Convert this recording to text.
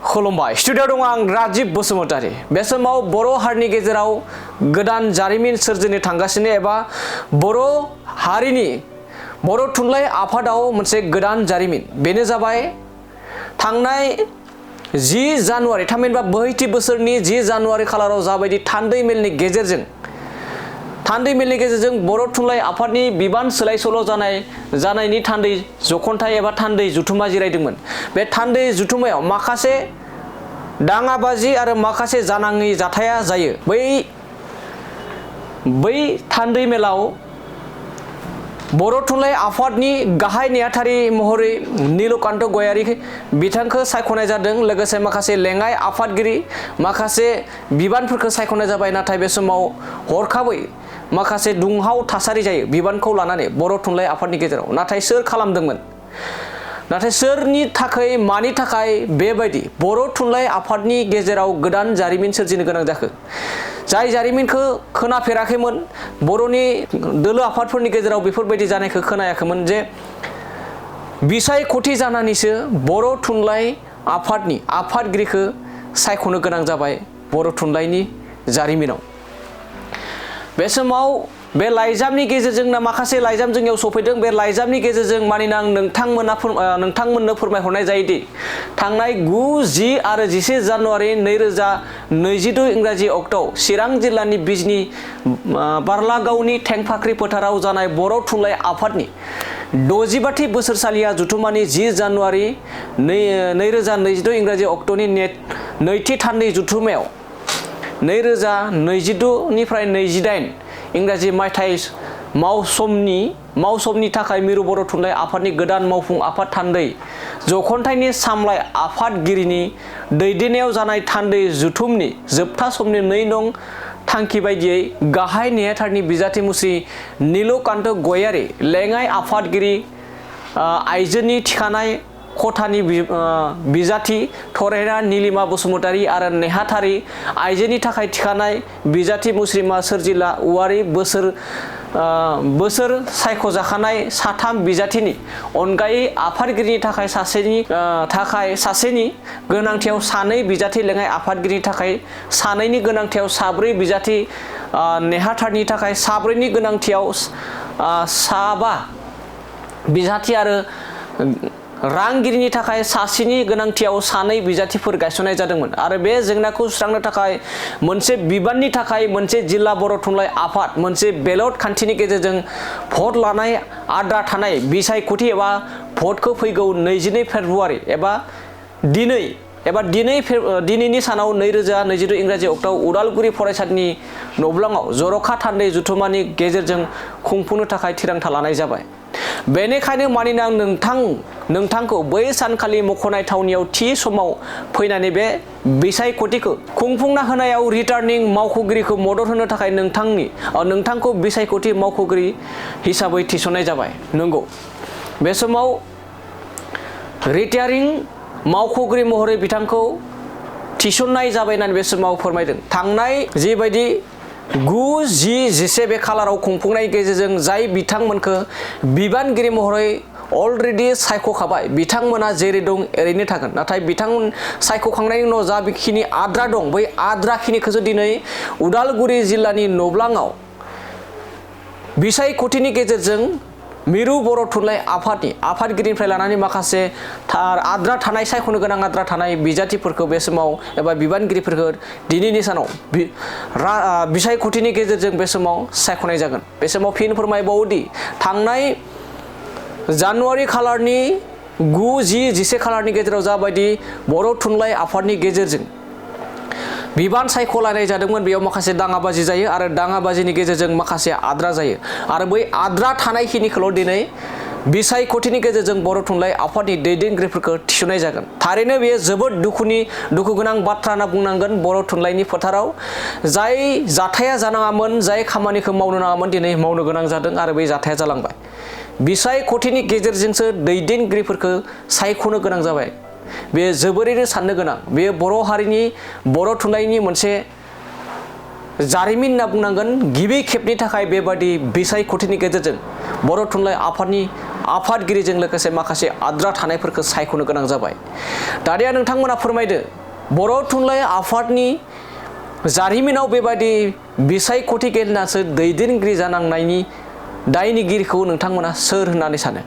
खुलुमबाय स्टुडियाव दं आं राजिब बसुमतारी। बे समाव बर' हारिनि गेजेराव गोदान जारिमिन सोरजिनो थांगासिनो एबा बर' हारिनि बर' थुनलाइ आफादाव मोनसे गोदान जारिमिन बेनो जाबाय थांनाय 10 जानुवारि थामहिनबा बोहैथि बोसोरनि 10 जानुवारि खालाराव जाबायदि थान्दै मेलनि गेजेरजों बर' थुनलाइ आफादनि बिबान सोलाय सोल' जानायनि थान्दै जखन्थाइ एबा थान्दै जुथुमा जिरायदोंमोन। बे थान्दै जुथुमायाव माखासे दाङाबाजि आरो माखासे जानाङि जाथाया जायो। बै थान्दै मेलाव बर' थुनलाइ आफादनि गाहाय नेहाथारि महरै नीलकान्त गयारी बिथांखौ सायख'नाय जादों। लोगोसे माखासे लेङाइ आफादगिरि माखासे बिबानफोरखौ सायख'नाय जाबाय। नाथाय बे समाव हरखाबै माखासे दुंहाव थासारि जायो बिबानखौ लानानै बर' थुनलाइ आफादनि गेजेराव। नाथाय सोर खालामदोंमोन? नाथाय सोरनि थाखाय मानि थाखाय बेबायदि बर' थुनलाइ आफादनि गेजेराव गोदान जारिमिन सोरजिनो गोनां जाखो? जाय जारिमिनखौ खोनाफेराखैमोन, बर'नि दोलो आफादफोरनि गेजेराव बेफोरबायदि जानायखौ खोनायाखैमोन जे बिसायख'थि जानानैसो बर' थुनलाइ आफादनि आफादगिरिखौ सायख'नो गोनां जाबाय बर' थुनलाइनि जारिमिनाव। बे समाव बे लाइजामनि गेजेरजों माखासे लाइजाम जोंनियाव सफैदों। बे लाइजामनि गेजेरजों मानिना नोंथांमोननो फोरमायहरनाय जायोदि थांनाय 9, 10 आरो 11 जानुवारि 2022 इंराजि अक्ट'आव चिरां जिल्लानि बिजनी बारलागावनि थेंफाख्रि फोथाराव जानाय बर' थुनलाइ आफादनि 65थि बोसोरसालिया जथुमानि 10 जानुवारि 2022 इंराजि अक्ट'नि नैथि थान्दै जथुमायाव 2022 निफ्राय 28 इंराजि मायथाइ मावसमनि थाखाय मिरु बर' थुनलाइ आफादनि गोदान मावफुं आफाद थान्दै जखन्थाइनि सामलाय आफादगिरिनि दैदेननायाव जानाय थान्दै जुथुमनि जोबथा समनि 2 नं थांखि बायदियै गाहाय नेहाथारिनि बिजाथि मुस्रि नीलकान्त गयारी, लेङाइ आफादगिरि आइजोनि थिखानाय खथानि बिजाथि थरेना नीलिमा बसुमतारी आरो नेहाथारि आइजोनि थाखाय थिखानाय बिजाथि मुस्रिमा सोरजिला औवारी बोसोर सायख'जाखानाय 3 बिजाथिनि अनगायै आफादगिरिनि थाखाय सासेनि गोनांथियाव 2 बिजाथि, लेङाइ आफादगिरिनि थाखाय 2नि गोनांथियाव 4 बिजाथि, नेहाथारिनि थाखाय 4नि गोनांथियाव 5 बिजाथि आरो रांगिरिनि थाखाय 1नि गोनांथियाव 2 बिजाथिफोर गायसननाय जादोंमोन। आरो बे जेंनाखौ सुस्रांनो थाखाय मोनसे बिबाननि थाखाय मोनसे जिल्ला बर' थुनलाइ आफाद मोनसे बेलट खान्थिनि गेजेरजों भट लानाय आद्रा थानाय बिसायख'थि एबा भटखौ फैगौ 22 फेब्रुवारि एबा दिनैनि सानाव 2022 इंराजि अक्ट'आव उदालगुरि फरायसालिनि नब्लाङाव जर'खा थान्दै जुथुमानि गेजेरजों खुंफुंनो थाखाय थिरांथा लानाय जाबाय। बेनिखायनो मानिना नोंथांखौ बै सानखालि मख'नाय थावनियाव थि समाव फैनानै बे बिसायख'थिखौ खुंफुंना होनायाव रिटार्निं मावख'गिरिखौ मदद होनो थाखाय नोंथांखौ बिसायख'थि मावख'गिरि हिसाबै थिसननाय जाबाय। नंगौ, बे समाव रिटार्निं मावख'गिरि महरै बिथांखौ थिसननाय जाबाय होननानै बे समाव फोरमायदों। थांनाय जिबायदि 9, 10, 11 बे खालाराव खुंफुंनायनि गेजेरजों जाय बिथांमोनखौ बिबानगिरि महरै अलरेडि सायख'खाबाय, बिथांमोना जेरै दं एरैनो थागोन। नाथाय बिथांमोन सायख'खांनायनि उनाव जाखिनि आद्रा दं, बै आद्राखिनिखौसो दिनै उदालगुरि जिल्लानि नब्लाङाव बिसायख'थिनि गेजेरजों मिरु बर' थुनलाइ आफादनि आफादगिरिनिफ्राय लानानै माखासे आद्रा थानाय सायख'नो गोनां आद्रा थानाय बिजाथिफोरखौ बे समाव एबा बिबानगिरिफोरखौ दिनैनि सानाव बिसायख'थिनि गेजेरजों बे समाव सायख'नाय जागोन। बे समाव फिन फोरमायबावोदि थांनाय जानुवारि खालारनि 9, 10, 11 खालारनि गेजेराव जाबायदि बर' थुनलाइ आफादनि गेजेरजों बिबान सायख'लायनाय जादोंमोन, बेयाव माखासे दाङाबाजि जायो आरो दाङाबाजिनि गेजेरजों माखासे आद्रा जायो आरो बै आद्रा थानायखिनिखौल' दिनै बिसायख'थिनि गेजेरजों बर' थुनलाइ आफादनि दैदेनगिरिफोरखौ थिसननाय जागोन। थारैनो बेयो जोबोद दुखु गोनां बाथ्रा होनना बुंनांगोन। बर' थुनलाइनि फोथाराव जाय जाथाया जानाङामोन, जाय खामानिखौ मावनो नाङामोन, दिनै मावनो गोनां जादों आरो बे जाथाया जालांबाय। बिसायख'थिनि गेजेरजोंसो दैदेनगिरिफोरखौ सायख'नो गोनां जाबाय। बेयो जोबोरैनो साननो गोनां। बेयो बर' हारिनि बर' थुनलाइनि मोनसे जारिमिन होनना बुंनांगोन गिबि खेबनि थाखाय बेबादि बिसायख'थिनि गेजेरजों बर' थुनलाइ आफादनि आफादगिरिजों लोगोसे माखासे आद्रा थानायफोरखौ सायख'नो गोनां जाबाय। दानिया नोंथांमोना फोरमायदो बर' थुनलाइ आफादनि जारिमिनाव बेबादि बिसायख'थि गेलेनासो दैदेनगिरि जानांनायनि दायनिगिरिखौ नोंथांमोना सोर होननानै सानो?